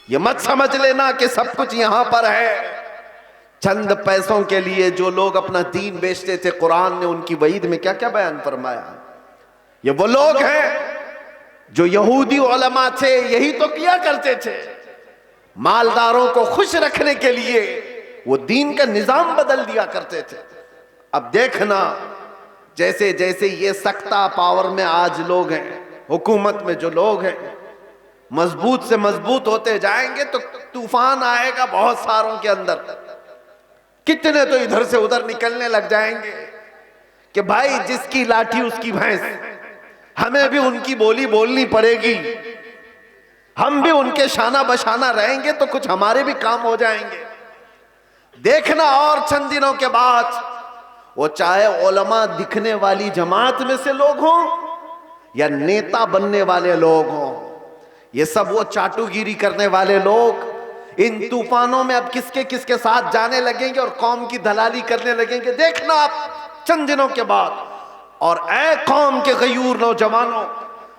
ये मत समझ लेना कि सब कुछ यहां पर है। चंद पैसों के लिए जो लोग अपना दीन बेचते थे, कुरान ने उनकी वईद में क्या क्या बयान फरमाया। ये वो लोग हैं जो यहूदी उलमा थे, यही तो किया करते थे। मालदारों को खुश रखने के लिए वो दीन का निजाम बदल दिया करते थे। अब देखना, जैसे जैसे ये सख्ता पावर में आज लोग हैं, हुकूमत में जो लोग हैं, मजबूत से मजबूत होते जाएंगे तो तूफान आएगा बहुत सारों के अंदर। कितने तो इधर से उधर निकलने लग जाएंगे कि भाई जिसकी लाठी उसकी भैंस, हमें भी उनकी बोली बोलनी पड़ेगी, हम भी उनके शाना बशाना रहेंगे तो कुछ हमारे भी काम हो जाएंगे। देखना और चंद दिनों के बाद वो चाहे उलमा दिखने वाली जमात में से लोग हों या नेता बनने वाले लोग हों, ये सब वो चाटुगिरी करने वाले लोग इन तूफानों में अब किसके किसके साथ जाने लगेंगे और कौम की दलाली करने लगेंगे। देखना आप चंद दिनों के बाद। और ऐ कौम के गयूर नौजवानों,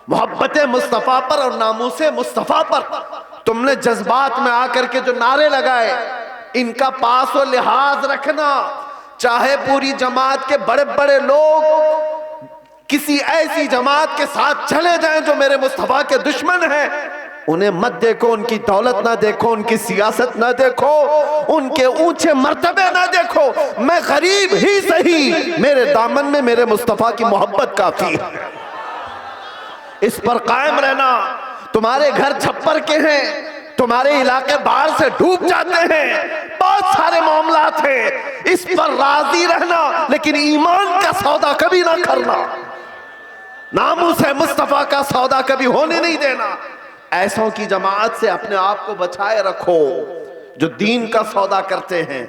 मोहब्बत मुस्तफा पर और नामूसे मुस्तफा पर तुमने जज्बात में आकर के जो नारे लगाए, इनका पास और लिहाज रखना। चाहे पूरी जमात के बड़े बड़े लोग किसी ऐसी जमात के साथ चले जाएं जो मेरे मुस्तफा के दुश्मन हैं, उन्हें मत देखो, उनकी दौलत ना देखो, उनकी सियासत ना देखो, उनके ऊंचे मर्तबे ना देखो। मैं गरीब ही सही, मेरे दामन में मेरे मुस्तफा की मोहब्बत काफी है। इस पर कायम रहना। तुम्हारे घर छप्पर के हैं, तुम्हारे इलाके बाढ़ से डूब जाते हैं, बहुत सारे मामलात हैं, इस पर राजी रहना, लेकिन ईमान का सौदा कभी ना करना, नामूसे मुस्तफा का सौदा कभी होने नहीं देना। ऐसों की जमात से अपने आप को बचाए रखो जो दीन का सौदा करते हैं।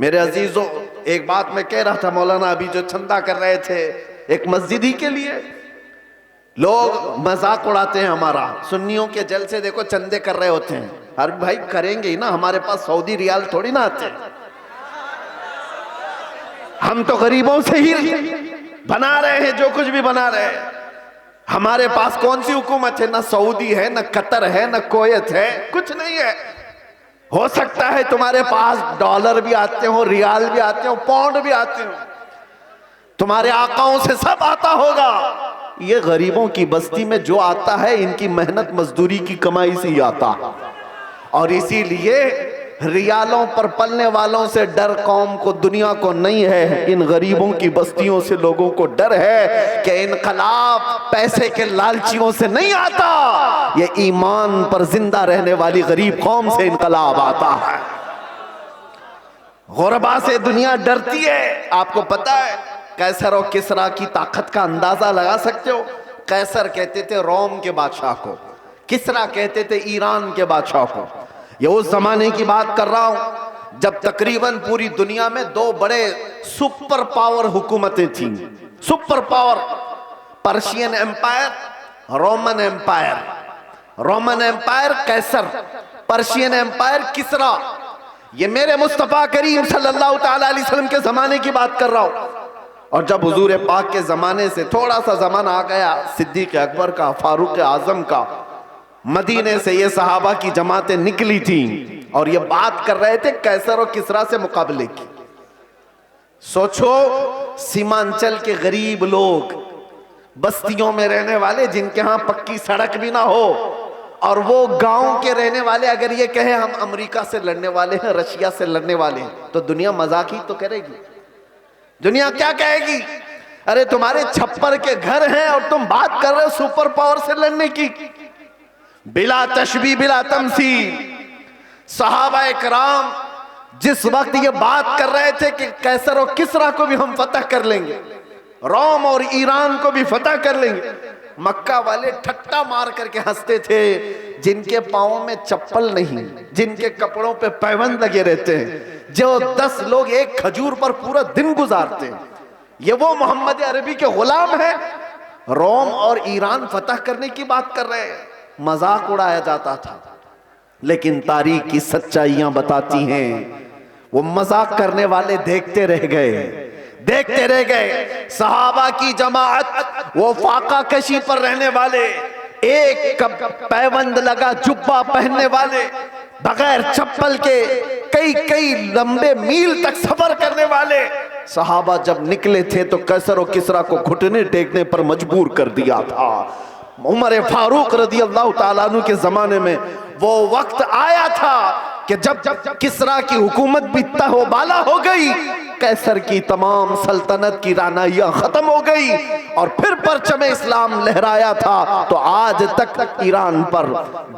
मेरे अजीजों, एक बात मैं कह रहा था, मौलाना अभी जो चंदा कर रहे थे एक मस्जिद ही के लिए, लोग मजाक उड़ाते हैं हमारा। सुन्नियों के जलसे देखो चंदे कर रहे होते हैं, अरे भाई करेंगे ही ना, हमारे पास सऊदी रियाल थोड़ी ना आते, हम तो गरीबों से ही बना रहे हैं जो कुछ भी बना रहे हैं। हमारे पास कौन सी हुकूमत है, ना सऊदी है, ना कतर है, ना कोयत है, कुछ नहीं है। हो सकता है तुम्हारे पास डॉलर भी आते हो, रियाल भी आते हो, पाउंड भी आते हो, तुम्हारे आकाओं से सब आता होगा। ये गरीबों की बस्ती में जो आता है इनकी मेहनत मजदूरी की कमाई से ही आता है। और इसीलिए रियालों पर पलने वालों से डर कौम को, दुनिया को नहीं है, इन गरीबों की बस्तियों से लोगों को डर है कि इनकलाब पैसे के लालचियों से नहीं आता, ये ईमान पर जिंदा रहने वाली गरीब कौम से इनकलाब आता है। गुरबा से दुनिया डरती है। आपको पता है कैसर और किसरा की ताकत का अंदाजा लगा सकते हो। कैसर कहते थे रोम के बादशाह को, किसरा कहते थे ईरान के बादशाह को। ये उस जमाने की बात कर रहा हूं जब तकरीबन पूरी दुनिया में दो बड़े सुपर पावर हुकूमतें थीं। Super power, Persian empire, Roman empire. Roman empire कैसर, पर्शियन एम्पायर किसरा। ये मेरे मुस्तफा करीम सल्लल्लाहु ताला अलैहि वसल्लम के जमाने की बात कर रहा हूं। और जब हुजूर पाक के जमाने से थोड़ा सा जमाना आ गया, सिद्दीक अकबर का, फारूक आजम का, मदीने से ये सहाबा की जमातें निकली थी और ये बात कर रहे थे कैसर और किसरा से मुकाबले की। सोचो सीमांचल के गरीब लोग, बस्तियों में रहने वाले, जिनके यहां पक्की सड़क भी ना हो, और वो गांव के रहने वाले अगर ये कहे हम अमेरिका से लड़ने वाले हैं, रशिया से लड़ने वाले हैं, तो दुनिया मजाक ही तो करेगी। दुनिया क्या कहेगी, अरे तुम्हारे छप्पर के घर हैं और तुम बात कर रहे हो सुपर पावर से लड़ने की। बिला तशबी बिला तमसील सहाबा इकराम जिस वक्त ये बात कर रहे थे कि कैसर और किसरा को भी हम फतह कर लेंगे, रोम और ईरान को भी फतह कर लेंगे, मक्का वाले ठट्टा मार करके हंसते थे। जिनके पाँव में चप्पल नहीं, जिनके कपड़ों पे पैबंद लगे रहते हैं, जो 10 लोग एक खजूर पर पूरा दिन गुजारते हैं, ये वो मोहम्मद अरबी के गुलाम है। रोम और ईरान फतह करने की बात कर रहे हैं। मजाक उड़ाया जाता था, लेकिन तारीख की सच्चाइयां बताती हैं वो मजाक करने वाले देखते रह गए, देखते रह गए। सहाबा की जमात, वो फाका कशी पर रहने वाले, एक पैबंद लगा जुब्बा पहनने वाले, बगैर चप्पल के कई कई लंबे मील तक सफर करने वाले सहाबा जब निकले थे तो कैसर और किसरा को घुटने टेकने पर मजबूर कर दिया था। उमर फारूक रदी अल्लाह ताला अन्हु के जमाने में वो वक्त आया था कि जब किसरा की हुकूमत भी तहबाला हो गई, कैसर की तमाम सल्तनत की रानाइयां खत्म हो गई और फिर परचम इस्लाम लहराया था, तो आज तक ईरान पर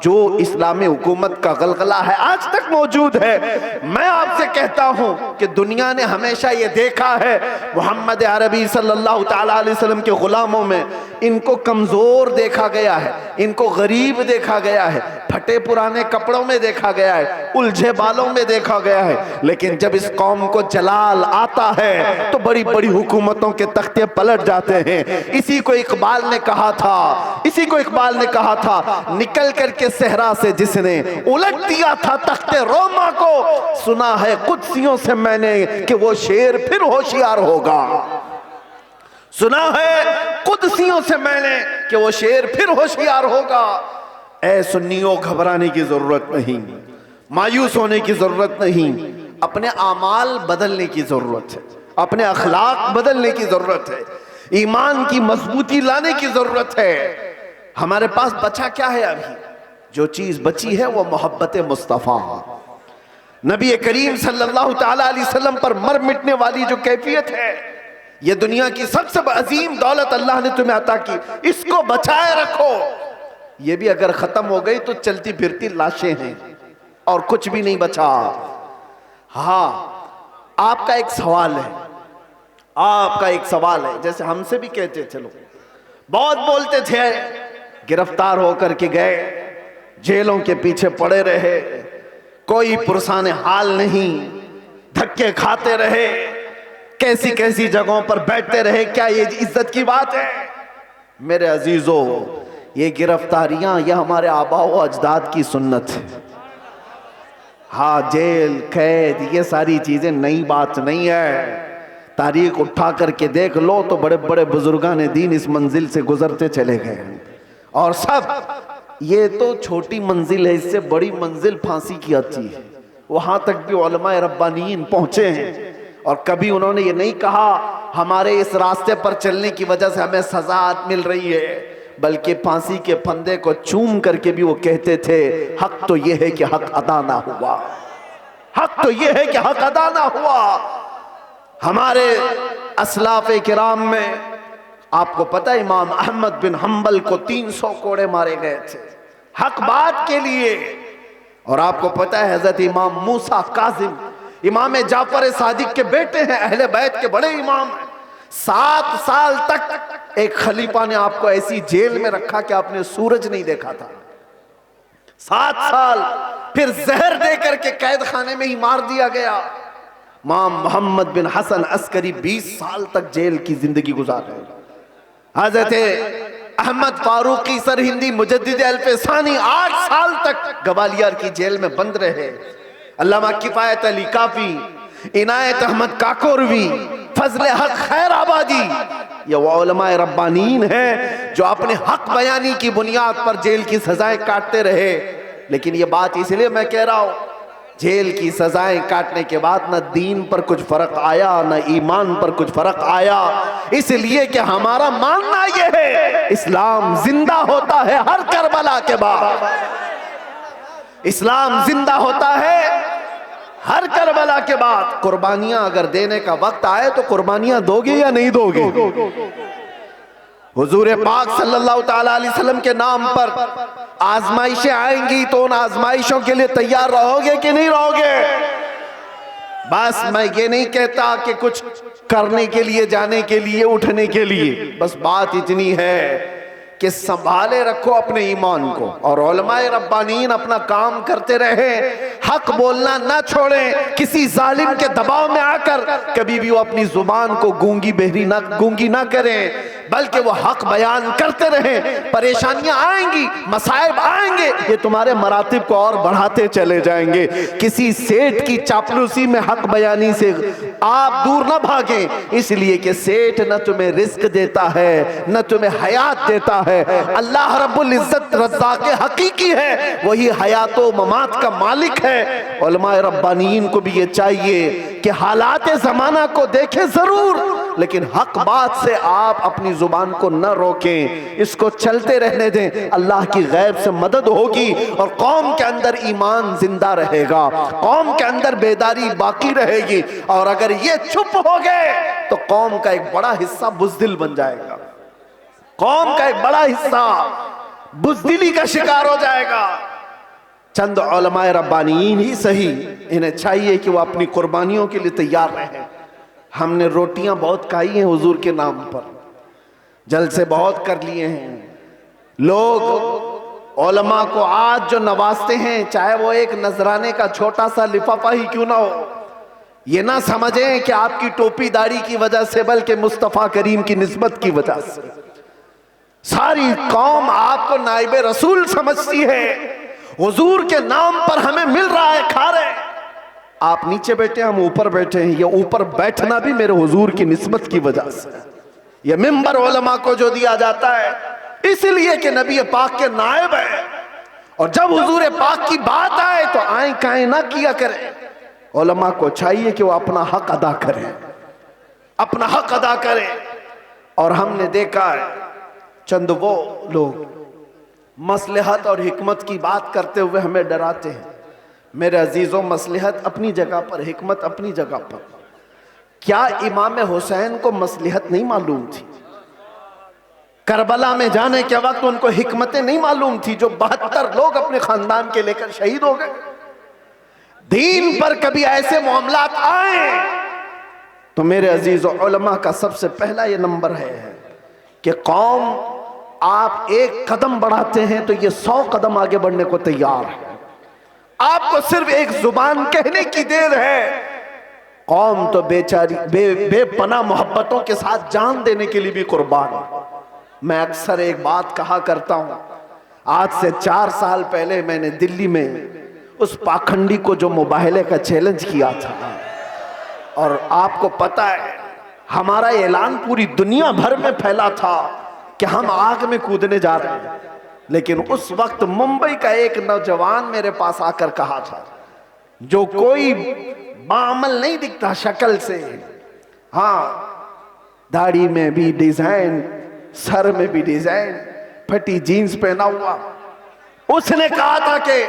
जो इस्लामी हुकूमत का गलगला है आज तक मौजूद है। मैं आपसे कहता हूं कि दुनिया ने हमेशा ये देखा है मोहम्मद अरबी सल्लल्लाहु ताला अलैहि वसल्लम के गुलामों में इनको कमजोर देखा गया है, इनको गरीब देखा गया है, फटे पुराने कपड़ों में देखा गया है, उलझे बालों में देखा गया है। लेकिन जब इस कौम को जलाल आता है तो बड़ी बड़ी हुकूमतों के तख्ते पलट जाते हैं। इसी को इकबाल ने कहा था, निकल करके सहरा से जिसने उलट दिया था तख्ते रोमा को, सुना है कुदसियों से मैंने कि वो शेर फिर होशियार होगा। सुना है कुदसियों से मैंने कि वो शेर फिर होशियार होगा। ऐ सुन्नियों, घबराने की जरूरत नहीं, मायूस होने की जरूरत नहीं, अपने आमाल बदलने की जरूरत है, अपने अखलाक बदलने की जरूरत है, ईमान की मजबूती लाने की जरूरत है। हमारे पास बचा क्या है? अभी जो चीज बची है वो मोहब्बत मुस्तफा, नबी करीम सल्लल्लाहु ताला अलैहि वसल्लम पर मर मिटने वाली जो कैफियत है, ये दुनिया की सबसे अजीम दौलत अल्लाह ने तुम्हें अता की, इसको बचाए रखो। ये भी अगर खत्म हो गई तो चलती फिरती लाशें हैं और कुछ भी नहीं बचा। हाँ, आपका एक सवाल है, जैसे हमसे भी कहते थे लोग, बहुत बोलते थे, गिरफ्तार होकर के गए, जेलों के पीछे पड़े रहे, कोई पुरसाने हाल नहीं, धक्के खाते रहे, कैसी कैसी जगहों पर बैठते रहे, क्या ये इज्जत की बात है? मेरे अजीजों, ये गिरफ्तारियां यह हमारे आबाओ अजदाद की सुन्नत है। हाँ, जेल कैद ये सारी चीजें नई बात नहीं है। तारीख उठा करके देख लो तो बड़े बड़े बुजुर्गान दीन इस मंजिल से गुजरते चले गए और सब ये तो छोटी मंजिल है, इससे बड़ी मंजिल फांसी की आती है। वहां तक भी उलमाए रब्बानीन पहुंचे हैं और कभी उन्होंने ये नहीं कहा हमारे इस रास्ते पर चलने की वजह से हमें सजा मिल रही है, बल्कि फांसी के फंदे को चूम करके भी वो कहते थे हक तो ये है कि हक अदा ना हुआ, हक तो ये है कि हक अदा ना हुआ। हमारे असलाफ़े किराम में आपको पता है इमाम अहमद बिन हम्बल को 300 कोड़े मारे गए थे हक बात के लिए। और आपको पता है हजरत इमाम मूसा काजिम इमाम जाफर सादिक के बेटे हैं, अहले बैत के बड़े इमाम हैं। 7 साल तक एक खलीफा ने आपको ऐसी जेल में रखा कि आपने सूरज नहीं देखा था। 7 साल फिर जहर दे करके कैद खाने में ही मार दिया गया। इमाम मोहम्मद बिन हसन अस्करी 20 साल तक जेल की जिंदगी गुजारे। हजरत अहमद फारूकी सरहिंदी मुजद्दिद अल्फसानी 8 साल तक ग्वालियर की जेल में बंद रहे। अल्लामा किफायत अली काफी, इनायत अहमद काकोरवी, फजले हक खैर आबादी, ये वो उलमाए रब्बानीन हैं जो अपने हक बयानी की बुनियाद पर जेल की सजाएं काटते रहे। लेकिन ये बात इसलिए मैं कह रहा हूं, जेल की सजाएं काटने के बाद न दीन पर कुछ फर्क आया न ईमान पर कुछ फर्क आया, इसलिए कि हमारा मानना यह है इस्लाम जिंदा होता है हर करबला के बाद। इस्लाम जिंदा होता है हर करबला के बाद। कुर्बानियां अगर देने का वक्त आए तो कुर्बानियां दोगे या नहीं दोगे? हुजूर पाक सल्लल्लाहु ताला अलैहि वसल्लम के नाम पर आजमाइशें आएंगी तो उन आजमाइशों के लिए तैयार रहोगे कि नहीं रहोगे? बस मैं ये नहीं कहता कि कुछ करने के लिए, जाने के लिए, उठने के लिए, बस बात इतनी है कि संभाले रखो अपने ईमान को और उलमाए रब्बानीन अपना काम करते रहे, हक बोलना ना छोड़ें, किसी जालिम के दबाव में आकर कभी भी वो अपनी जुबान को गूंगी ना करें, बल्कि वो हक बयान करते रहें। परेशानियां आएंगी, मसाइब आएंगे, ये तुम्हारे मरातिब को और बढ़ाते चले जाएंगे। किसी सेठ की चापलूसी में हक बयानी से आप दूर ना भागें, इसलिए कि सेठ न तुम्हें रिस्क देता है न तुम्हें हयात देता है। अल्लाह रब्बुल इज्जत रज़्ज़ाक़ हकीकी है, वही हयात व ममात का मालिक है। उलमाए रब्बानीन को भी ये चाहिए कि हालात ज़माना को देखें जरूर, लेकिन हक बात से आप अपनी जुबान को न रोकें, इसको चलते रहने दें। अल्लाह की गैब से मदद होगी और कौम के अंदर ईमान जिंदा रहेगा, कौम के अंदर बेदारी बाकी रहेगी। और अगर ये चुप हो गए तो कौम का एक बड़ा हिस्सा बुज़दिल बन जाएगा, कौम का एक बड़ा हिस्सा बुज़दिली का शिकार हो जाएगा। चंद उलमाए रब्बानीन ही सही, इन्हें चाहिए कि वो अपनी कुर्बानियों के लिए तैयार रहें। हमने रोटियां बहुत खाई हैं हुजूर के नाम पर, जलसे बहुत कर लिए हैं। लोग उलमा को आज जो नवाजते हैं, चाहे वो एक नजराने का छोटा सा लिफाफा ही क्यों ना हो, ये ना समझें कि आपकी टोपी दाढ़ी की वजह से, बल्कि मुस्तफा करीम की निस्बत की वजह से सारी कौम आपको नाइबे रसूल समझती है। हुजूर के नाम पर हमें मिल रहा है, खा रहे हैं। आप नीचे बैठे, हम ऊपर बैठे हैं। ये ऊपर बैठना भी मेरे हुजूर की निस्बत की वजह से। ये मिंबर उलमा को जो दिया जाता है इसलिए कि नबी पाक के नायब है, और जब हुजूर पाक की बात आए तो आए काए ना किया करें। उलमा को चाहिए कि वो अपना हक अदा करें, अपना हक अदा करें। और हमने देखा है चंद वो लोग मसलहत और हिकमत की बात करते हुए हमें डराते हैं। मेरे अजीजों, मसलहत अपनी जगह पर, हिकमत अपनी जगह पर। क्या इमाम हुसैन को मसलहत नहीं मालूम थी? करबला में जाने के वक्त उनको हिकमतें नहीं मालूम थी जो 72 लोग अपने खानदान के लेकर शहीद हो गए? दीन पर कभी ऐसे मामलात आए तो मेरे अजीजों, उलमा का सबसे पहला ये नंबर है कि कौम आप एक कदम बढ़ाते हैं तो ये 100 कदम आगे बढ़ने को तैयार है। आपको सिर्फ एक जुबान कहने की देर है। कौम तो बेचारी बेपनाह मोहब्बतों के साथ जान देने के लिए भी कुर्बान है। मैं अक्सर एक बात कहा करता हूं, आज से 4 साल पहले मैंने दिल्ली में उस पाखंडी को जो मुबाहले का चैलेंज किया था, और आपको पता है हमारा ऐलान पूरी दुनिया भर में फैला था कि हम आग में कूदने जा रहे हैं। लेकिन उस वक्त मुंबई का एक नौजवान मेरे पास आकर कहा था, जो कोई बाअमल नहीं दिखता शक्ल से, हाँ दाढ़ी में भी डिजाइन, सर में भी डिजाइन, फटी जीन्स पहना हुआ, उसने कहा था कि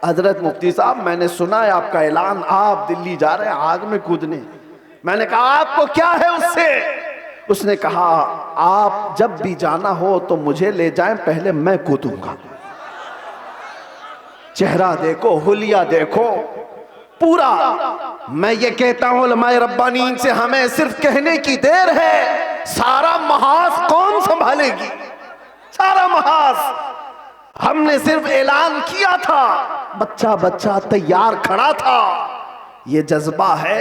हजरत मुफ्ती साहब, मैंने सुना है आपका ऐलान, आप दिल्ली जा रहे हैं आग में कूदने। मैंने कहा आपको क्या है उससे? उसने कहा आप जब भी जाना हो तो मुझे ले जाएं, पहले मैं कूदूंगा। चेहरा देखो, हुलिया देखो पूरा। मैं ये कहता हूं उलमाए रब्बानीन से, हमें सिर्फ कहने की देर है, सारा महाज कौन संभालेगी? सारा महाज। हमने सिर्फ ऐलान किया था, बच्चा बच्चा तैयार खड़ा था। ये जज्बा है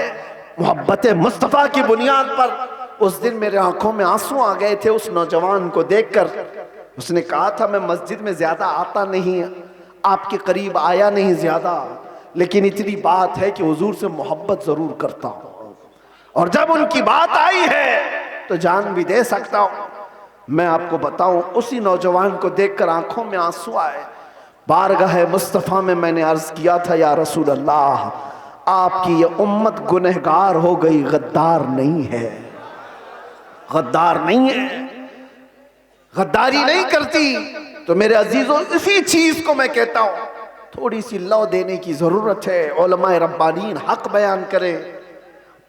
मोहब्बत मुस्तफा की बुनियाद पर। उस दिन मेरे आंखों में आंसू आ गए थे उस नौजवान को देखकर। उसने कहा था मैं मस्जिद में ज्यादा आता नहीं, आपके करीब आया नहीं ज्यादा, लेकिन इतनी बात है कि हुजूर से मोहब्बत जरूर करता हूं, और जब उनकी बात आई है तो जान भी दे सकता हूं। मैं आपको बताऊं, उसी नौजवान को देखकर आंखों में आंसू आए। बारगाह मुस्तफा में मैंने अर्ज किया था, या रसूल अल्लाह, आपकी ये उम्मत गुनहगार हो गई, गद्दार नहीं है, गद्दार नहीं है, गद्दारी नहीं करती। तो मेरे अजीजों, इसी चीज को मैं कहता हूं, थोड़ी सी लौ देने की जरूरत है। उलमाए रब्बानीन हक बयान करें,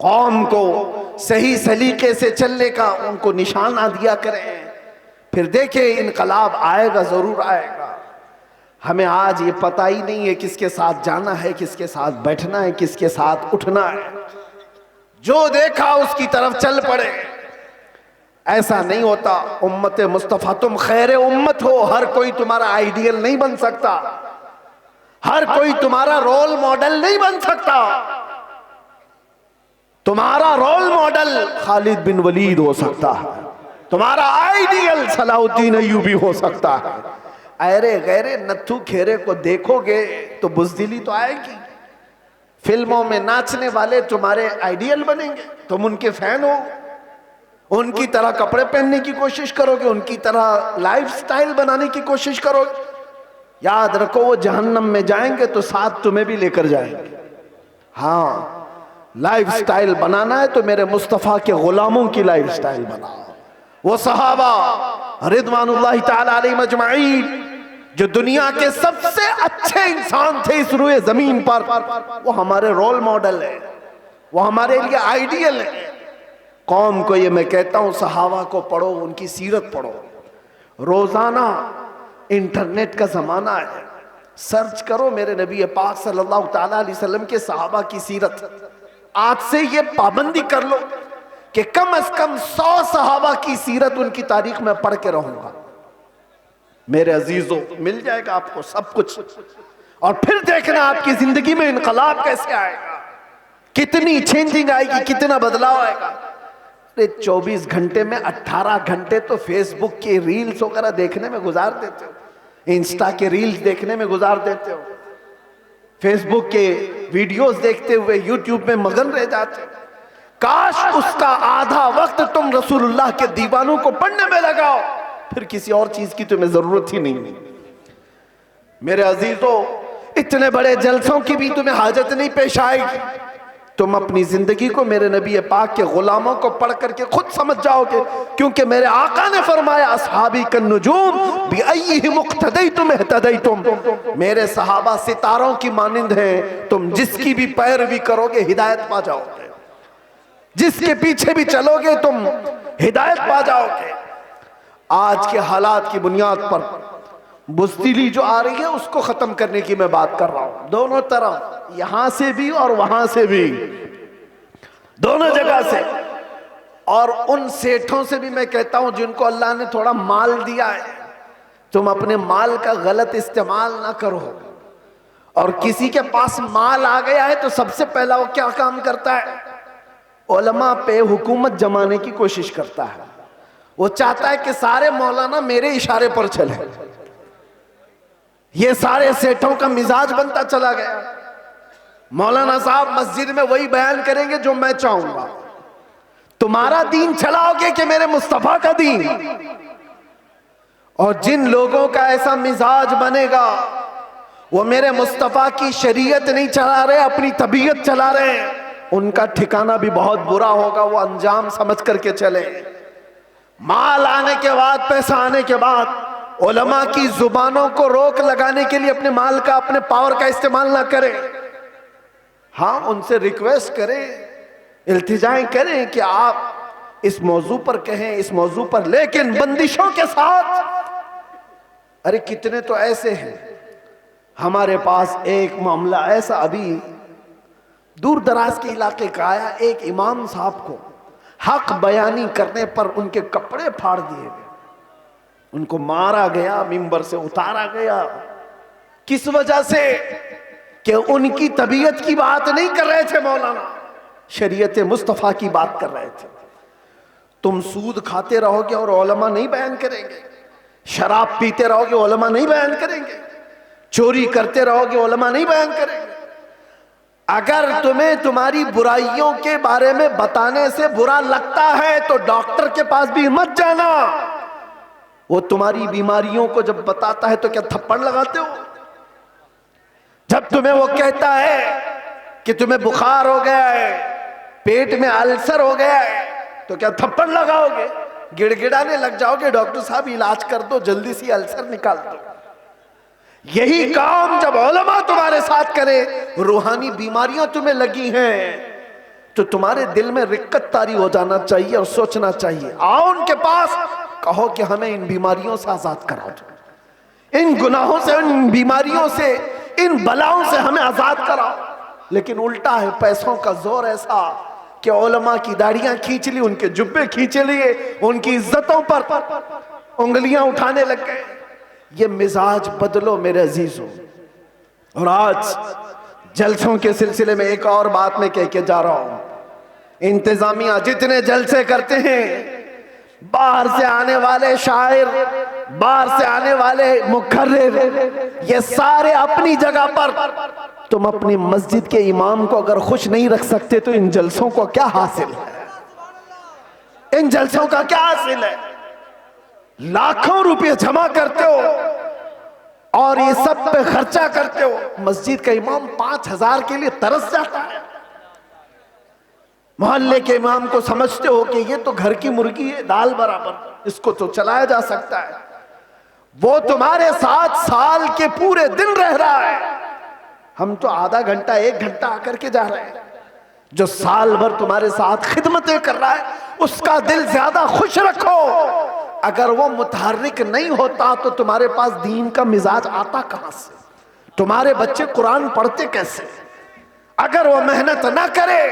कौम को सही सलीके से चलने का उनको निशाना दिया करें, फिर देखें इनकलाब आएगा, जरूर आएगा। हमें आज ये पता ही नहीं है किसके साथ जाना है, किसके साथ बैठना है, किसके साथ उठना है। जो देखा उसकी तरफ चल पड़े, ऐसा नहीं होता। उम्मत मुस्तफा, तुम खैर उम्मत हो, हर कोई तुम्हारा आइडियल नहीं बन सकता, हर कोई तुम्हारा रोल मॉडल नहीं बन सकता। तुम्हारा रोल मॉडल खालिद बिन वलीद हो सकता है, तुम्हारा आइडियल सलाउद्दीन अय्यूबी हो सकता है। अरे गैरे नत्थू खेरे को देखोगे तो बुज़दिली तो आएगी। फिल्मों में नाचने वाले तुम्हारे आइडियल बनेंगे, तुम उनके फैन हो, उनकी तरह कपड़े पहनने की कोशिश करोगे, उनकी तरह लाइफस्टाइल बनाने की कोशिश करोगे। याद रखो वो जहन्नम में जाएंगे तो साथ तुम्हें भी लेकर जाएंगे। हाँ, लाइफस्टाइल बनाना है तो मेरे मुस्तफा के गुलामों की लाइफस्टाइल बनाओ। वो सहाबा रिदवानुल्लाहि ताला अलैहिम अजमाइन जो दुनिया के सबसे अच्छे इंसान थे इस रुए जमीन पर, वो हमारे रोल मॉडल है, वो हमारे लिए आइडियल है। कौम को ये मैं कहता हूं, सहाबा को पढ़ो, उनकी सीरत पढ़ो। रोजाना इंटरनेट का जमाना है, सर्च करो मेरे नबी पाक सल्लल्लाहु ताला अलैहि वसल्लम के सहाबा की सीरत। आज से ये पाबंदी कर लो कि कम से कम 100 सहाबा की सीरत, उनकी तारीख में पढ़ के रहूंगा। मेरे अजीजों, मिल जाएगा आपको सब कुछ, और फिर देखना आपकी जिंदगी में इनकलाब कैसे आएगा, कितनी चेंजिंग आएगी, कितना बदलाव आएगा। 24 घंटे में 18 घंटे तो फेसबुक के रील्स वगैरह देखने में गुजार देते हो, इंस्टा के रील्स देखने में गुजार देते हो, फेसबुक के वीडियोस देखते हुए यूट्यूब में मगन रह जाते हो। काश उसका आधा वक्त तुम रसूलुल्लाह के दीवानों को पढ़ने में लगाओ, फिर किसी और चीज की तुम्हें जरूरत ही नहीं। मेरे अजीजों, इतने बड़े जलसों की भी तुम्हें हाजत नहीं पेश आएगी। तुम अपनी जिंदगी को मेरे नबी पाक के गुलामों को पढ़ करके खुद समझ जाओगे, क्योंकि मेरे आका ने फरमाया अस्हाबी कन्नुजूम बिअय्यिहिम इक्तदैतुम इहतदैतुम। मेरे सहाबा सितारों की मानिंद हैं, तुम जिसकी भी पैरवी करोगे हिदायत पा जाओगे, जिसके पीछे भी चलोगे तुम हिदायत पा जाओगे। आज के हालात की बुनियाद पर बुज़दिली जो आ रही है उसको खत्म करने की मैं बात कर रहा हूं, दोनों तरफ, यहां से भी और वहां से भी, दोनों जगह से। और उन सेठों से भी मैं कहता हूं जिनको अल्लाह ने थोड़ा माल दिया है, तुम अपने माल का गलत इस्तेमाल ना करो। और किसी के पास माल आ गया है तो सबसे पहला वो क्या काम करता है, उलमा पे हुकूमत जमाने की कोशिश करता है। वो चाहता है कि सारे मौलाना मेरे इशारे पर चले। ये सारे सेठों का मिजाज बनता चला गया। मौलाना साहब मस्जिद में वही बयान करेंगे जो मैं चाहूंगा। तुम्हारा दीन चलाओगे कि मेरे मुस्तफा का दीन? और जिन लोगों का ऐसा मिजाज बनेगा वो मेरे मुस्तफा की शरीयत नहीं चला रहे, अपनी तबीयत चला रहे हैं, उनका ठिकाना भी बहुत बुरा होगा। वो अंजाम समझ करके चले। माल आने के बाद, पैसा आने के बाद उलमा की जुबानों को रोक लगाने के लिए अपने माल का, अपने पावर का इस्तेमाल ना करें। हाँ, उनसे रिक्वेस्ट करें, इल्तिजाएं करें कि आप इस मौजू पर कहें, इस मौजू पर, लेकिन बंदिशों के साथ। अरे कितने तो ऐसे हैं, हमारे पास एक मामला ऐसा अभी दूर दराज के इलाके का आया। एक इमाम साहब को हक बयानी करने पर उनके कपड़े फाड़ दिए गए, उनको मारा गया, मिंबर से उतारा गया। किस वजह से? कि उनकी तबीयत की बात नहीं कर रहे थे मौलाना, शरीयत मुस्तफा की बात कर रहे थे। तुम सूद खाते रहोगे और उलमा नहीं बयान करेंगे, शराब पीते रहोगे उलमा नहीं बयान करेंगे, चोरी करते रहोगे उलमा नहीं बयान करेंगे। अगर तुम्हें तुम्हारी बुराइयों के बारे में बताने से बुरा लगता है तो डॉक्टर के पास भी मत जाना। वो तुम्हारी बीमारियों को जब बताता है तो क्या थप्पड़ लगाते हो? जब तुम्हें वो कहता है कि तुम्हें बुखार हो गया है, पेट में अल्सर हो गया है, तो क्या थप्पड़ लगाओगे? गिड़गिड़ाने लग जाओगे, डॉक्टर साहब इलाज कर दो, जल्दी से अल्सर निकाल दो। यही काम जब उलमा तुम्हारे साथ करे, रूहानी बीमारियां तुम्हें लगी हैं, तो तुम्हारे दिल में रिक्कत तारी हो जाना चाहिए और सोचना चाहिए। आओ उनके पास, कहो कि हमें इन बीमारियों से आजाद करा दो, इन गुनाहों से, इन बीमारियों से, इन बलाओं से हमें आजाद कराओ। लेकिन उल्टा है, पैसों का जोर ऐसा कि उलमा की दाढ़ियां खींच ली, उनके जुब्बे खींच लिए, उनकी इज्जतों पर उंगलियां उठाने लग गए। ये मिजाज बदलो मेरे अजीजों। और आज जलसों के सिलसिले में एक और बात मैं कह के जा रहा हूं। इंतजामिया जितने जलसे करते हैं, बाहर से आने वाले शायर, बाहर से आने वाले मुकर्रिर, ये सारे अपनी जगह पर। तुम अपनी मस्जिद के इमाम को अगर खुश नहीं रख सकते तो इन जलसों को क्या हासिल है? इन जलसों का क्या हासिल है? लाखों रुपए जमा करते हो और ये सब पे खर्चा करते हो। मस्जिद का इमाम 5,000 के लिए तरस जाता है। मोहल्ले के इमाम को समझते हो कि ये तो घर की मुर्गी है, दाल बराबर, इसको तो चलाया जा सकता है। वो तुम्हारे साथ साल के पूरे दिन रह रहा है, हम तो आधा घंटा 1 घंटा आकर के जा रहे हैं। जो साल भर तुम्हारे साथ खिदमतें कर रहा है उसका दिल ज्यादा खुश रखो। अगर वो मुतहर्रिक नहीं होता तो तुम्हारे पास दीन का मिजाज आता कहां से? तुम्हारे बच्चे कुरान पढ़ते कैसे? अगर वो मेहनत ना करे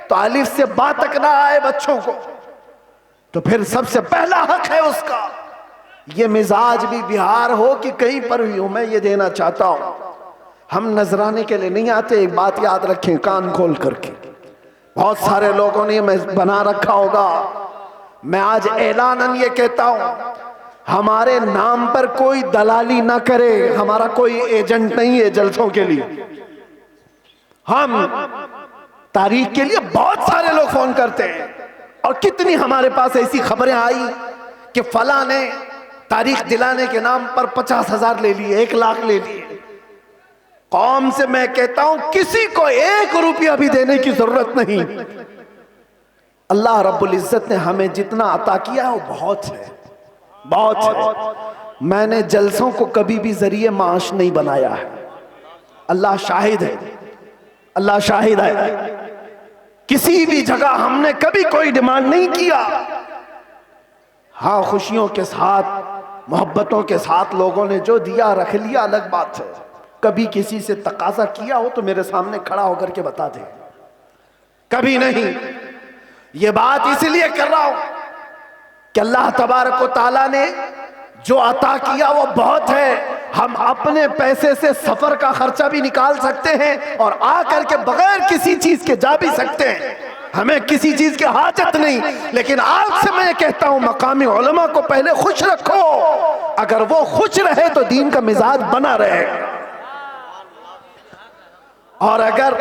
तो अलिफ से बा तक ना आए बच्चों को, तो फिर सबसे पहला हक है उसका ये मिजाज भी बिहार हो कि कहीं पर भी हो। मैं ये देना चाहता हूं, हम नजराने के लिए नहीं आते। एक बात याद रखें कान खोल करके, बहुत सारे लोगों ने मैं बना रखा होगा। मैं आज ऐलानन ये कहता हूं, हमारे नाम पर कोई दलाली ना करे। हमारा कोई एजेंट नहीं है जलसों के लिए। हम तारीख के लिए बहुत सारे लोग फोन करते हैं और कितनी हमारे पास ऐसी खबरें आई कि फला ने तारीख दिलाने के नाम पर 50,000 ले लिए, 1 लाख ले लिए। कौम से मैं कहता हूं किसी को 1 रुपया भी देने की जरूरत नहीं। अल्लाह रब्बुल इज्जत ने हमें जितना अता किया है वो बहुत है, बहुत है। मैंने जलसों को कभी भी जरिए माश नहीं बनाया है। अल्लाह शाहिद है, अल्लाह शाहिद है। किसी भी जगह हमने कभी कोई डिमांड नहीं किया। हाँ, खुशियों के साथ, मोहब्बतों के साथ लोगों ने जो दिया रख लिया, अलग बात है। कभी किसी से तकाजा किया हो तो मेरे सामने खड़ा होकर के बता दे। कभी नहीं। ये बात इसलिए कर रहा हूं कि अल्लाह तबारक व तआला ने जो अता किया वो बहुत है। हम अपने पैसे से सफर का खर्चा भी निकाल सकते हैं और आकर के बगैर किसी चीज के जा भी सकते हैं। हमें किसी चीज की हाजत नहीं। लेकिन आज से मैं कहता हूं मकामी उलमा को पहले खुश रखो। अगर वो खुश रहे तो दीन का मिजाज बना रहे। और अगर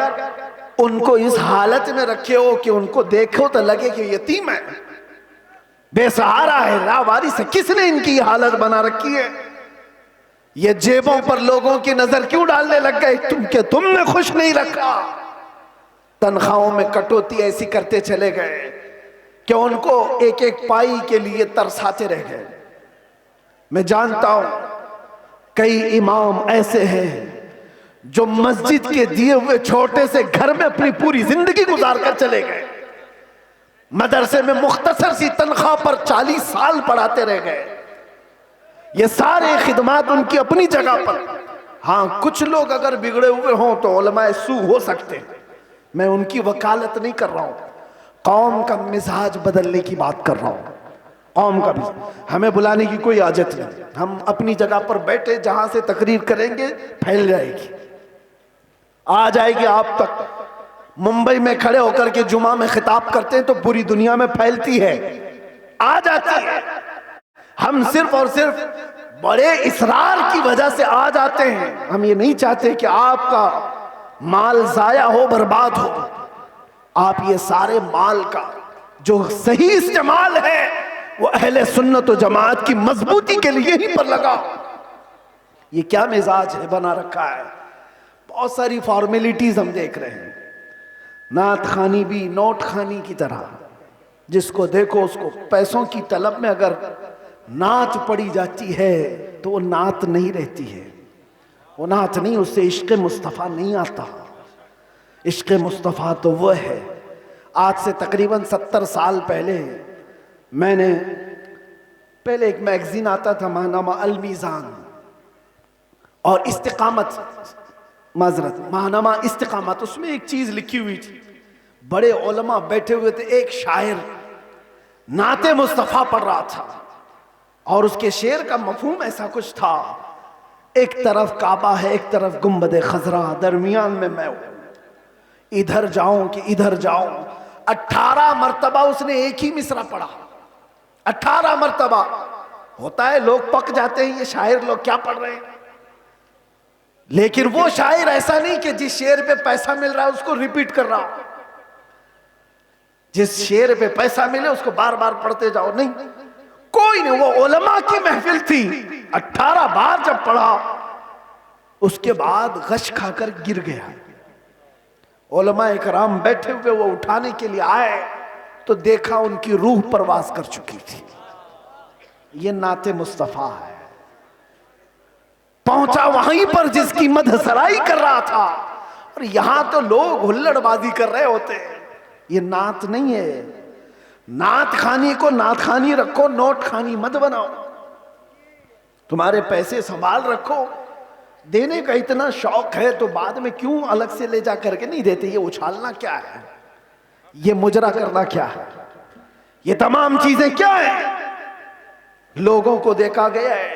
उनको इस हालत में रखे हो कि उनको देखो तो लगे कि यतीम है, बेसहारा है, लावारिस है, किसने इनकी हालत बना रखी है? ये जेबों पर लोगों की नजर क्यों डालने लग गए? तुमने खुश नहीं रखा। तनख्वाहों में कटौती ऐसी करते चले गए कि उनको एक एक पाई के लिए तरसाते रह गए। मैं जानता हूं कई इमाम ऐसे हैं जो मस्जिद के दिए हुए छोटे से घर में अपनी पूरी जिंदगी गुजार कर चले गए। मदरसे में मुख्तसर सी तनख्वाह पर 40 साल पढ़ाते रह गए। ये सारे खिदमात उनकी अपनी जगह पर। हाँ, कुछ लोग अगर बिगड़े हुए हों तो उलमाए सू हो सकते हैं, मैं उनकी वकालत नहीं कर रहा हूं। कौम का मिजाज बदलने की बात कर रहा हूं। कौम का भी हमें बुलाने की कोई आदत नहीं। हम अपनी जगह पर बैठे, जहां से तकरीर करेंगे फैल जाएगी, आ जाएगी आप तक। मुंबई में खड़े होकर के जुमा में खिताब करते हैं तो पूरी दुनिया में फैलती है, आ जाती है। हम सिर्फ और सिर्फ बड़े इसरार की वजह से आ जाते हैं। हम ये नहीं चाहते कि आपका माल जाया हो, बर्बाद हो। आप ये सारे माल का जो सही इस्तेमाल है वो अहले सुन्नत व जमात की मजबूती के लिए ही पर लगा। ये क्या मिजाज है बना रखा है? बहुत सारी फॉर्मेलिटीज हम देख रहे हैं। नात खानी भी नोट खानी की तरह, जिसको देखो उसको पैसों की तलब में अगर नात पड़ी जाती है तो वो नात नहीं रहती है। वो नात नहीं, उससे इश्क़ मुस्तफ़ा नहीं आता। इश्क़ मुस्तफ़ा तो वो है। आज से तकरीबन 70 साल पहले मैंने पहले एक मैगजीन आता था माहनामा अल मीज़ान, और इस्तिक़ामत, माजरत माहनामा इस्तिक़ामत, उसमें एक चीज लिखी हुई थी। बड़े उलमा बैठे हुए थे, एक शायर नाते मुस्तफ़ा पढ़ रहा था और उसके शेर का मफहूम ऐसा कुछ था, एक तरफ काबा है, एक तरफ गुंबद खजरा, दरमियान में मैं हूं, इधर जाऊं कि इधर जाऊं। 18 मरतबा उसने एक ही मिसरा पढ़ा, 18 मर्तबा होता है, लोग पक जाते हैं, ये शायर लोग क्या पढ़ रहे हैं। लेकिन वो शायर ऐसा नहीं कि जिस शेर पे पैसा मिल रहा है उसको रिपीट कर रहा हो, जिस शेर पे पैसा मिले उसको बार बार पढ़ते जाओ, नहीं, कोई नहीं। वो उलमा की महफिल थी, 18 बार जब पढ़ा उसके बाद गश खाकर गिर गया। उलमा इकराम बैठे हुए, वो उठाने के लिए आए तो देखा उनकी रूह परवास कर चुकी थी। ये नाते मुस्तफा है। पहुंचा वहीं पर जिसकी मदहसराई कर रहा था, और यहां तो लोग हुल्लड़बाजी कर रहे होते हैं। ये नात नहीं है। नात खानी को नात खानी रखो, नोट खानी मत बनाओ। तुम्हारे पैसे संभाल रखो। देने का इतना शौक है तो बाद में क्यों अलग से ले जा करके नहीं देते। ये उछालना क्या है, ये मुजरा करना क्या है, ये तमाम चीजें क्या है। लोगों को देखा गया है,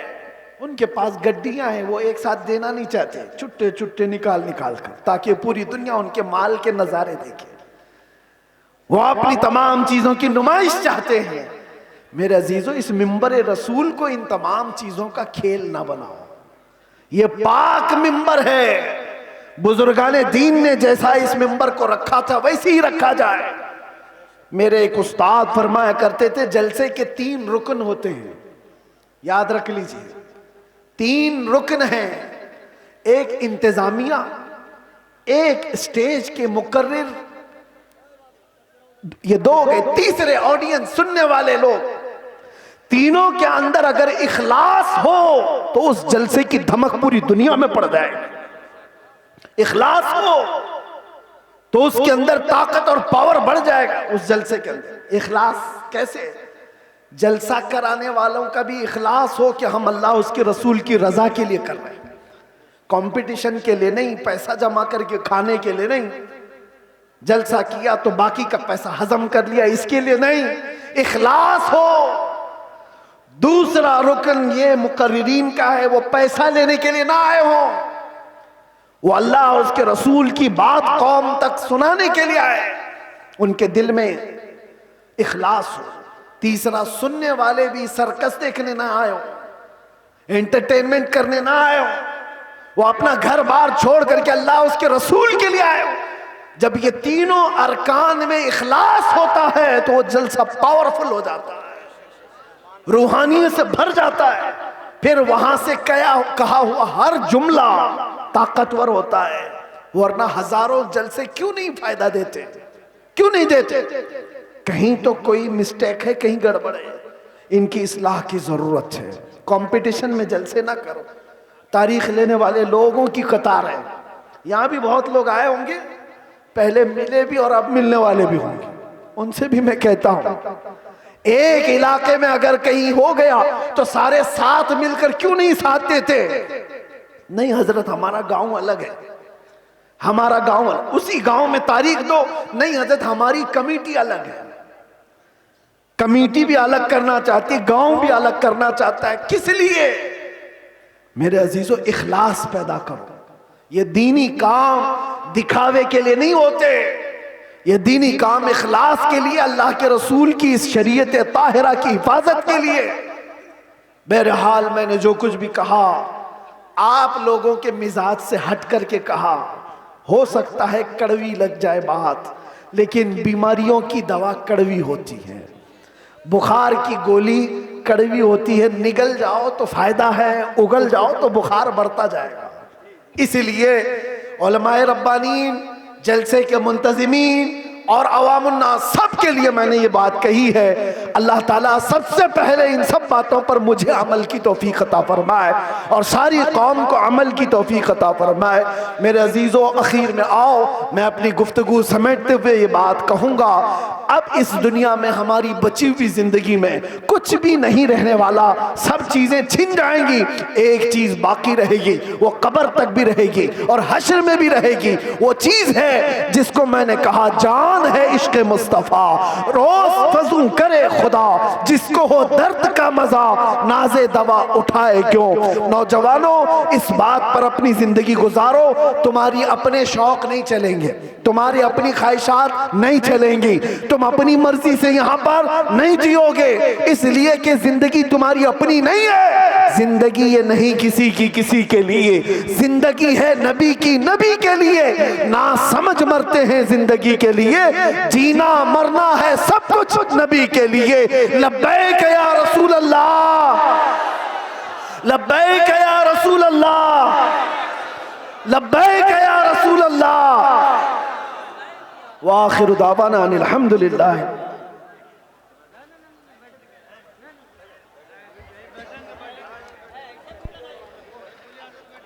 उनके पास गड्डियां हैं, वो एक साथ देना नहीं चाहते, छुट्टे छुट्टे निकाल निकाल कर, ताकि पूरी दुनिया उनके माल के नजारे देखे। वो अपनी तमाम चीजों की नुमाइश चाहते हैं। मेरे अजीजों, इस मिंबर रसूल को इन तमाम चीजों का खेल ना बनाओ। ये पाक मिंबर है। बुजुर्गाने दीन ने जैसा इस मिंबर को रखा था वैसे ही रखा जाए। मेरे एक उस्ताद फरमाया करते थे, जलसे के 3 रुकन होते हैं, याद रख लीजिए। 3 रुकन हैं, एक इंतजामिया, एक स्टेज के मुकर्रिर, ये 2 गए, तीसरे ऑडियंस, सुनने वाले लोग। तीनों के अंदर अगर इखलास हो तो उस जलसे की धमक पूरी दुनिया में पड़ जाएगी। इखलास हो तो उसके अंदर ताकत और पावर बढ़ जाएगा उस जलसे के अंदर। इखलास कैसे? जलसा कराने वालों का भी इखलास हो कि हम अल्लाह उसके रसूल की रजा के लिए कर रहे हैं, कंपटीशन के लिए नहीं, पैसा जमा करके खाने के लिए नहीं। जलसा किया तो बाकी का पैसा हजम कर लिया, इसके लिए नहीं। इखलास हो। दूसरा रुकन ये मुकर्रिरीन का है, वो पैसा लेने के लिए ना आए हो, वो अल्लाह और उसके रसूल की बात कौम तक सुनाने के लिए आए, उनके दिल में इखलास हो। तीसरा, सुनने वाले भी सर्कस देखने ना आए हो, एंटरटेनमेंट करने ना आए हो, वो अपना घर बार छोड़ करके अल्लाह उसके रसूल के लिए आए हो। जब ये तीनों अरकान में इखलास होता है तो वो जलसा पावरफुल हो जाता है, रूहानियत से भर जाता है। फिर वहां से कहा हुआ हर जुमला ताकतवर होता है। वरना हजारों जलसे क्यों नहीं फायदा देते, क्यों नहीं देते? कहीं तो कोई मिस्टेक है, कहीं गड़बड़ है, इनकी इस्लाह की जरूरत है। कंपटीशन में जलसे ना करो। तारीख लेने वाले लोगों की कतार है। यहां भी बहुत लोग आए होंगे, पहले मिले भी और अब मिलने वाले भी होंगे। उनसे भी मैं कहता हूं, एक इलाके में अगर कहीं हो गया तो सारे साथ मिलकर क्यों नहीं साथ देते? नहीं हजरत, हमारा गांव अलग है, हमारा गांव अलग, उसी गांव में तारीख दो। नहीं हजरत, हमारी कमेटी अलग है, कमेटी भी अलग करना चाहती, गांव भी अलग करना चाहता है। किस लिए? मेरे अजीजों, इखलास पैदा करो। ये दीनी काम दिखावे के लिए नहीं होते, ये दीनी काम इखलास के लिए, अल्लाह के रसूल की इस शरीयत ताहिरा की हिफाजत के लिए। बहरहाल मैंने जो कुछ भी कहा आप लोगों के मिजाज से हट करके कहा। हो सकता है कड़वी लग जाए बात, लेकिन बीमारियों की दवा कड़वी होती है। बुखार की गोली कड़वी होती है, निगल जाओ तो फायदा है, उगल जाओ तो बुखार बढ़ता जाएगा। इसलिए उलमाए रब्बानीन, जलसे के मुंतजिमीन और अवामुन्नास सब के लिए मैंने ये बात कही है। अल्लाह ताला सबसे पहले इन सब बातों पर मुझे अमल की तौफीक अता फरमाए और सारी कौम को अमल की तौफीक अता फरमाए। मेरे अजीजों, अखीर में आओ, मैं अपनी गुफ्तगू समेटते हुए ये बात कहूँगा, अब इस दुनिया में हमारी बची हुई जिंदगी में कुछ भी नहीं रहने वाला, सब चीजें छिन जाएंगी। एक चीज बाकी रहेगी, वो कब्र तक भी रहेगी और हश्र में भी रहेगी। वो चीज है जिसको मैंने कहा, जान है इश्क़ मुस्तफ़ा, रोज फजू करे खुदा, जिसको हो दर्द का मजा नाजे दवा उठाए क्यों। नौजवानों, इस बात पर अपनी जिंदगी गुजारो, तुम्हारी अपने शौक नहीं चलेंगे, तुम्हारी अपनी ख्वाहिशात नहीं चलेंगी, तुम अपनी मर्जी से यहां पर नहीं जियोगे, इसलिए कि जिंदगी तुम्हारी अपनी नहीं है। जिंदगी ये नहीं किसी की किसी के लिए, जिंदगी है नबी की नबी के लिए। ना समझ मरते हैं जिंदगी के लिए, जीना मरना है सब कुछ नबी के लिए। लब्बैक या रसूल अल्लाह, लब्बैक या रसूल अल्लाह, लब्बैक या रसूल अल्लाह। व आखिरु दावाना अनिल हम्दुलिल्लाह।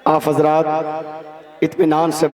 आप हजरात इत्मीनान से